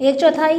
1/4،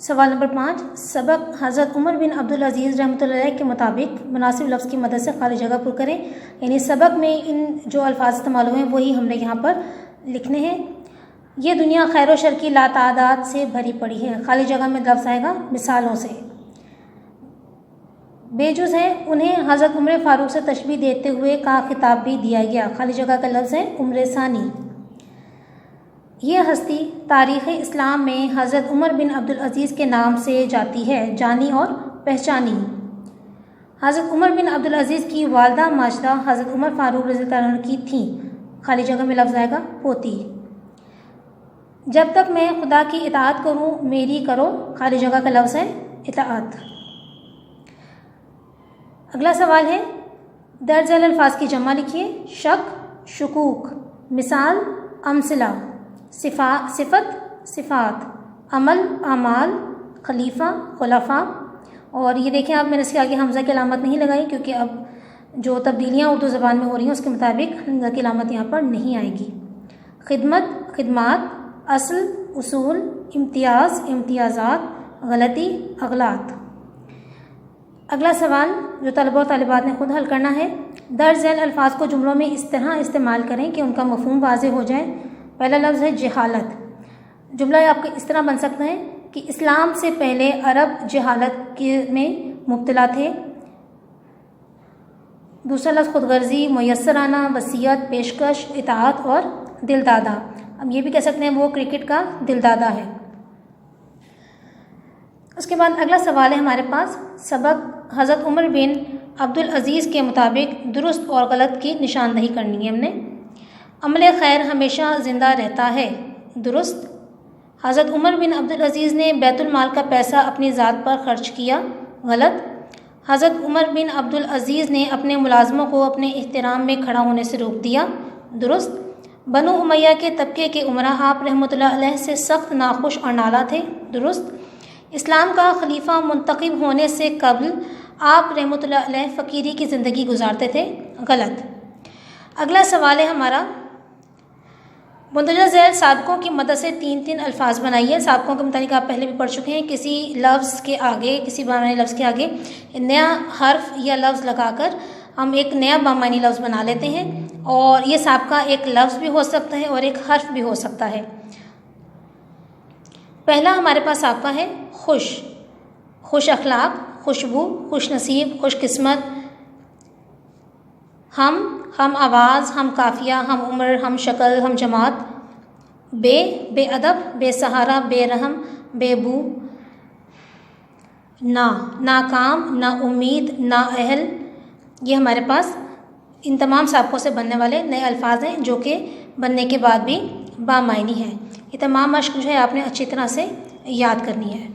सवाल नंबर 5, सबक हज़रत उमर बिन अब्दुल अज़ीज़ रहमतुल्लाह अलैह के मुताबिक मुनासिब लफ्ज़ की मदद से खाली जगह पुर करें। यानी सबक में इन जो अल्फाज इस्तेमाल हुए हैं वही हमने यहाँ पर लिखने हैं। ये दुनिया खैर व शर की लातादाद से भरी पड़ी है। खाली जगह में लफ्ज़ आएगा मिसालों से। बेजुज़ है उन्हें हज़रत उमर फ़ारूक से तशबीह देते हुए का खिताब भी दिया गया। खाली जगह का लफ्ज़ है उम्र सानी। ये हस्ती तारीख़ इस्लाम में हज़रत उमर बिन अब्दुल अज़ीज़ के नाम से जाती है, जानी और पहचानी। हज़रत उमर बिन अब्दुल अज़ीज़ की वालदा माजदा हज़रत उमर फ़ारूक रज़ियल्लाहु अन्हु की थी। खाली जगह में लफ्ज़ आएगा पोती। जब तक मैं खुदा की इताअत करूँ मेरी करो। खाली जगह का लफ्ज़ है इताअत। अगला सवाल है, दर्ज झैल अल्फाज की जमा लिखिए। शक, शुकूक। मिसाल, अमसिला। सिफत, सिफ़ात। अमल, अमाल। खलीफा, खुलफा। और ये देखें आप, मैंने इसके आगे हमज़ा की अलामत नहीं लगाई क्योंकि अब जो तब्दीलियाँ उर्दू ज़बान में हो रही हैं उसके मुताबिक हमज़ा की अलामत यहाँ पर नहीं आएगी। खिदमत, खिदमात। असल, उसूल। इम्तियाज़, इम्तियाज़ात। गलती, अगलात। अगला सवाल जो तलबा और तालिबात ने खुद हल करना है, दर्ज झैल अल्फाज को जुमलों में इस तरह इस्तेमाल करें कि उनका मफ़हूम वाज़ेह हो जाए। पहला लफ्ज़ है जहालत। जुमला आपके इस तरह बन सकता है कि इस्लाम से पहले अरब जहालत में मुब्तला थे। दूसरा लफ्ज़ खुदगर्ज़ी, मुयस्सराना, वसीयत, पेशकश, इताअत और दिलदादा। अब ये भी कह सकते हैं वो क्रिकेट का दिलदादा है। उसके बाद अगला सवाल है हमारे पास, सबक हज़रत उमर बिन अब्दुल अज़ीज़ के मुताबिक दुरुस्त और गलत की निशानदही करनी है हमने। अमल खैर हमेशा ज़िंदा रहता है। दुरुस्त। हज़रत उमर बिन अब्दुल अज़ीज़ ने बैतुल माल का पैसा अपनी ज़ात पर खर्च किया। गलत। हज़रत उमर बिन अब्दुल अज़ीज़ ने अपने मुलाज़मों को अपने एहतराम में खड़ा होने से रोक दिया। दुरुस्त। बनु उमैया के तबके के उमरा आप रहमतुल्लाह अलैह से सख्त नाखुश और नाला थे। दुरुस्त। इस्लाम का खलीफा मुंतखब होने से कबल आप रहमतुल्लाह अलैह फ़कीरी की ज़िंदगी गुजारते थे। गलत। अगला सवाल है हमारा, मुंदरजा झैल साबकों की मदद से 3-3 अल्फाज बनाइए। साबकों के मुताबिक आप पहले भी पढ़ चुके हैं। किसी लफ्ज़ के आगे, किसी बामानी लफ्ज़ के आगे नया हर्फ या लफ्ज़ लगाकर हम एक नया बामानी लफ्ज़ बना लेते हैं और ये साबका एक लफ्ज़ भी हो सकता है और एक हर्फ भी हो सकता है। पहला हमारे पास साबका है खुश। खुश अखलाक, खुशबू, खुश नसीब, खुशकिस्मत। हम आवाज़, हम काफ़िया, हम उम्र, हम शक्ल, हम जमात। बेअदब, बेसहारा, बेरहम, बेबू। नाकाम, ना उम्मीद, ना अहल। ये हमारे पास इन तमाम साबकों से बनने वाले नए अल्फाज हैं जो कि बनने के बाद भी बामायनी हैं। ये तमाम मश्क जो है आपने अच्छी तरह से याद करनी है।